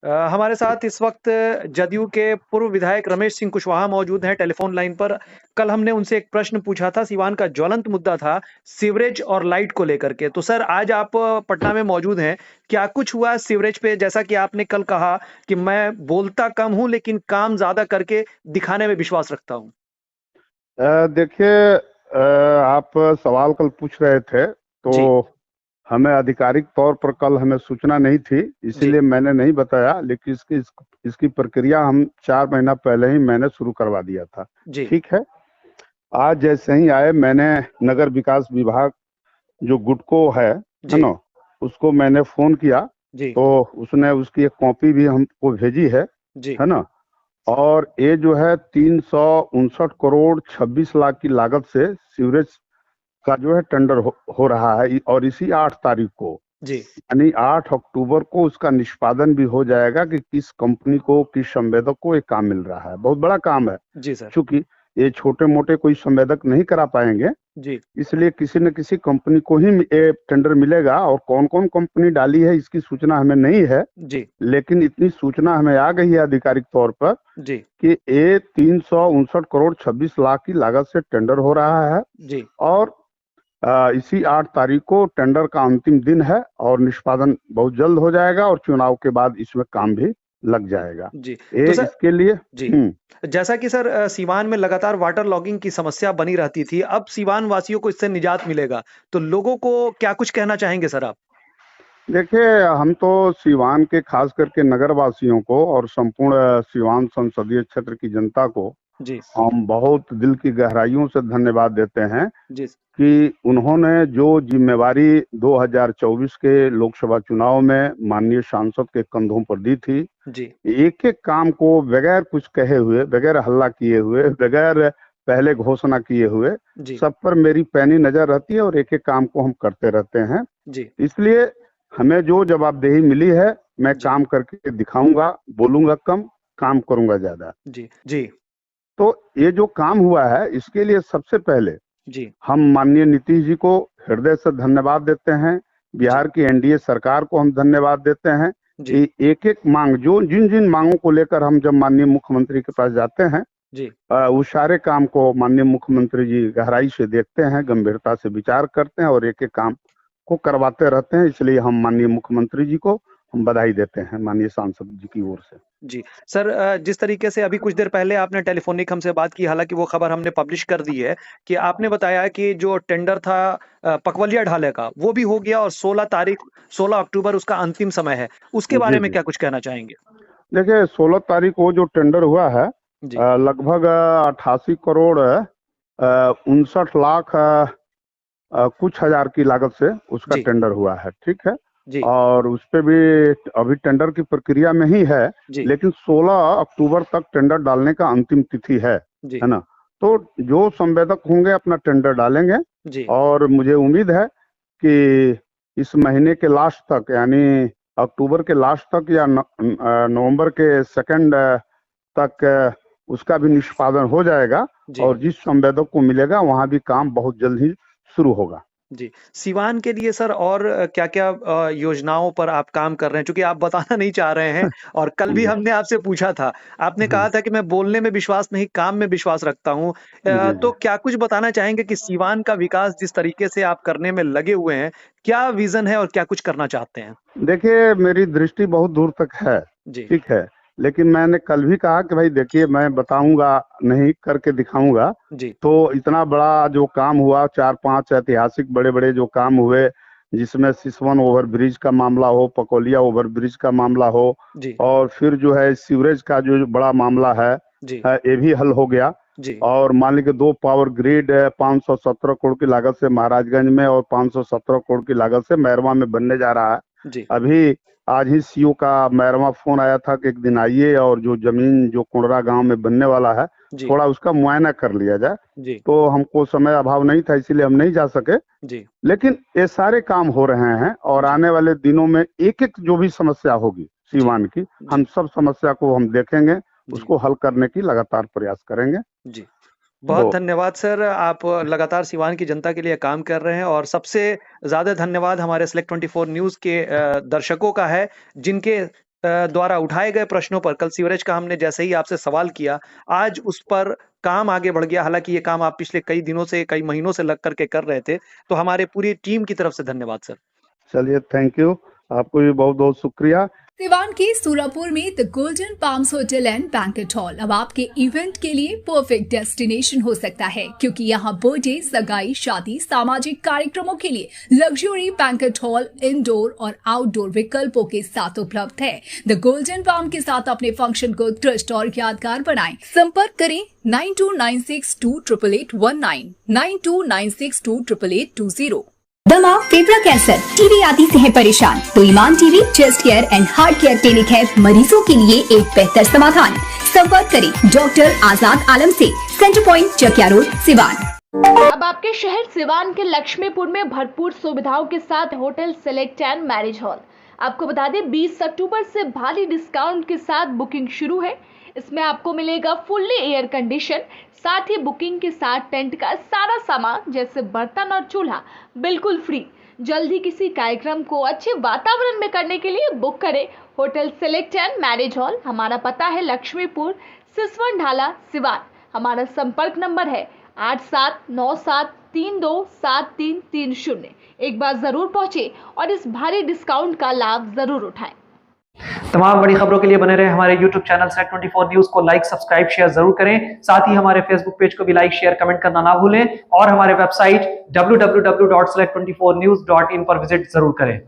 हमारे साथ इस वक्त जदयू के पूर्व विधायक रमेश सिंह कुशवाहा मौजूद हैं टेलीफोन लाइन पर। कल हमने उनसे एक प्रश्न पूछा था, सीवान का ज्वलंत मुद्दा था सीवरेज और लाइट को लेकर के। तो सर, आज आप पटना में मौजूद हैं, क्या कुछ हुआ सीवरेज पे? जैसा कि आपने कल कहा कि मैं बोलता कम हूं लेकिन काम ज्यादा करके दिखाने में विश्वास रखता हूं। देखिए, आप सवाल कल पूछ रहे थे तो जी। हमें आधिकारिक तौर पर कल हमें सूचना नहीं थी, जी। इसीलिए मैंने नहीं बताया। लेकिन इसकी प्रक्रिया हम 4 महीना पहले ही मैंने शुरू करवा दिया था। जी। ठीक है। आज जैसे ही आए, मैंने नगर विकास विभाग जो गुडको है जी। ना, उसको मैंने फोन किया। जी। तो उसने उसकी एक कॉपी भी हमको भेजी जी। है ना। और ये जो है 359 करोड़ 26 लाख की लागत से सीवरेज का जो है टेंडर हो रहा है, और इसी 8 तारीख को, जी। यानी 8 अक्टूबर को उसका निष्पादन भी हो जाएगा कि किस कंपनी को, किस संवेदक को ये काम मिल रहा है। बहुत बड़ा काम है, जी सर। क्योंकि ये छोटे मोटे कोई संवेदक नहीं करा पाएंगे। जी। इसलिए किसी न किसी कंपनी को ही ये टेंडर मिलेगा, और कौन कौन कंपनी डाली है इसकी सूचना हमें नहीं है। जी। लेकिन इतनी सूचना हमें आ गई है आधिकारिक तौर पर जी। कि ये 359 करोड़ 26 लाख की लागत से टेंडर हो रहा है। जी। और इसी 8 तारीख को टेंडर का अंतिम दिन है, और निष्पादन बहुत जल्द हो जाएगा, और चुनाव के बाद इसमें काम भी लग जाएगा। जी। ये तो सर। इसके लिए। जी। जैसा कि सर, सीवान में लगातार वाटर लॉगिंग की समस्या बनी रहती थी, अब सीवान वासियों को इससे निजात मिलेगा, तो लोगों को क्या कुछ कहना चाहेंगे सर आप? देखिए, हम तो सीवान के, खास करके नगर वासियों को और संपूर्ण सीवान संसदीय क्षेत्र की जनता को जी। हम बहुत दिल की गहराइयों से धन्यवाद देते हैं जी। कि उन्होंने जो जिम्मेवारी 2024 के लोकसभा चुनाव में माननीय सांसद के कंधों पर दी थी, जी। एक एक काम को बगैर कुछ कहे हुए, बगैर हल्ला किए हुए, बगैर पहले घोषणा किए हुए, जी। सब पर मेरी पैनी नजर रहती है, और एक एक काम को हम करते रहते हैं। जी। इसलिए हमें जो जवाबदेही मिली है, मैं जी। काम करके दिखाऊंगा। बोलूंगा कम, काम करूंगा ज्यादा। जी। जी। तो ये जो काम हुआ है, इसके लिए सबसे पहले जी। हम माननीय नीतीश जी को हृदय से धन्यवाद देते हैं। जी। बिहार की एनडीए सरकार को हम धन्यवाद देते हैं जी। कि एक एक मांग, जो जिन जिन मांगों को लेकर हम जब माननीय मुख्यमंत्री के पास जाते हैं, जी। उस सारे काम को माननीय मुख्यमंत्री जी गहराई से देखते हैं, गंभीरता से विचार करते हैं, और एक एक काम को करवाते रहते हैं। इसलिए हम माननीय मुख्यमंत्री जी को हम बधाई देते हैं, माननीय सांसद जी की ओर से। जी। सर, जिस तरीके से अभी कुछ देर पहले आपने टेलीफ़ोनिक हमसे बात की, हालाँकि वो खबर हमने पब्लिश कर दी है कि आपने बताया कि जो टेंडर था पकवलिया ढाले का, वो भी हो गया और 16 अक्टूबर उसका अंतिम समय है। उसके जी बारे में जी। क्या कुछ कहना चाहेंगे? देखिए, 16 तारीख को जो टेंडर हुआ है, जी। लगभग 88 करोड़ 59 लाख कुछ हजार की लागत से उसका जी। टेंडर हुआ है। ठीक है। जी। और उस पे भी अभी टेंडर की प्रक्रिया में ही है। जी। लेकिन 16 अक्टूबर तक टेंडर डालने का अंतिम तिथि जी। है ना। तो जो संवेदक होंगे अपना टेंडर डालेंगे, जी। और मुझे उम्मीद है कि इस महीने के लास्ट तक, यानी अक्टूबर के लास्ट तक, या नवंबर के सेकंड तक उसका भी निष्पादन हो जाएगा। जी। और जिस संवेदक को मिलेगा, वहां भी काम बहुत जल्द ही शुरू होगा। जी। सीवान के लिए सर और क्या-क्या योजनाओं पर आप काम कर रहे हैं? चूँकि आप बताना नहीं चाह रहे हैं और कल भी जी हमने आपसे पूछा था। आपने हाँ, कहा था कि मैं बोलने में विश्वास नहीं, काम में विश्वास रखता हूँ। जी तो जी। क्या कुछ बताना चाहेंगे कि सीवान का विकास जिस तरीके से आप करने में लगे हुए हैं, क्या विज़न है और क्या कुछ करना चाहते हैं? देखिए, मेरी दृष्टि बहुत दूर तक है। जी। ठीक है। लेकिन मैंने कल भी कहा कि भाई देखिए, मैं बताऊंगा नहीं, करके दिखाऊंगा। जी। तो इतना बड़ा जो काम हुआ, 4-5 ऐतिहासिक बड़े बड़े जो काम हुए, जिसमें सिसवन ओवर ब्रिज का मामला हो, पकोलिया ओवर ब्रिज का मामला हो, जी। और फिर जो है सीवरेज का जो बड़ा मामला जी। ये भी हल हो गया। जी। और मान लीजिए 2 पावर ग्रिड 517 करोड़ की लागत से महाराजगंज में, और 517 करोड़ की लागत से मैरवा में बनने जा रहा है। जी। अभी आज ही सीओ का मैरवा फोन आया था कि एक दिन आइए, और जो जमीन जो कुंडरा गांव में बनने वाला है, जी। थोड़ा उसका मुआयना कर लिया जाए। जी। तो हमको समय अभाव नहीं था, इसीलिए हम नहीं जा सके। जी। लेकिन ये सारे काम हो रहे हैं, और जी। आने वाले दिनों में एक एक जो भी समस्या होगी जी। सीवान की, हम जी। सब समस्या को हम देखेंगे, जी। उसको हल करने की लगातार प्रयास करेंगे। जी। तो बहुत धन्यवाद सर, आप लगातार सिवान की जनता के लिए काम कर रहे हैं और सबसे ज़्यादा धन्यवाद हमारे सेलेक्ट 24 न्यूज़ के दर्शकों का है, जिनके द्वारा उठाए गए प्रश्नों पर कल सीवरेज का हमने जैसे ही आपसे सवाल किया, आज उस पर काम आगे बढ़ गया। हालांकि ये काम आप पिछले कई दिनों से, कई महीनों से लग करके कर रहे थे, तो हमारे पूरी टीम की तरफ से धन्यवाद सर। चलिए, थैंक यू, आपको भी बहुत बहुत शुक्रिया। सिवान के सूरापुर में the golden palms hotel and banquet hall अब आपके इवेंट के लिए परफेक्ट डेस्टिनेशन हो सकता है, क्योंकि यहाँ बर्थडे, सगाई, शादी, सामाजिक कार्यक्रमों के लिए लग्जरी बैंकेट हॉल इंडोर और आउटडोर विकल्पों के साथ उपलब्ध है। द गोल्डन पाम के साथ अपने फंक्शन को उत्कृष्ट और यादगार बनाएं। संपर्क करें 9296288819, 9296288820। दमा, फेफड़ा कैंसर, टीबी आदि से है परेशान तो Iman TB chest care and heart care clinic है मरीजों के लिए एक बेहतर समाधान। संपर्क करें डॉक्टर आजाद आलम से, centre point, Chakia road, Siwan. अब आपके शहर सिवान के लक्ष्मीपुर में भरपूर सुविधाओं के साथ hotel select and marriage hall. आपको बता दें 20 अक्टूबर से भारी डिस्काउंट के साथ बुकिंग शुरू है। इसमें आपको मिलेगा फुल्ली एयर कंडीशन, साथ ही बुकिंग के साथ टेंट का सारा सामान जैसे बर्तन और चूल्हा बिल्कुल फ्री। जल्द ही किसी कार्यक्रम को अच्छे वातावरण में करने के लिए बुक करें hotel select and marriage hall. हमारा पता है लक्ष्मीपुर, सिसवन ढाला, सिवान। हमारा संपर्क नंबर है 8797327330। एक बार जरूर पहुंचे और इस भारी डिस्काउंट का लाभ जरूर उठाएं। तमाम बड़ी खबरों के लिए बने रहे हमारे YouTube चैनल SELECT24 न्यूज को लाइक, सब्सक्राइब, शेयर जरूर करें। साथ ही हमारे Facebook पेज को भी लाइक, शेयर, कमेंट करना ना भूलें और हमारे वेबसाइट www.select24news.in पर विजिट जरूर करें।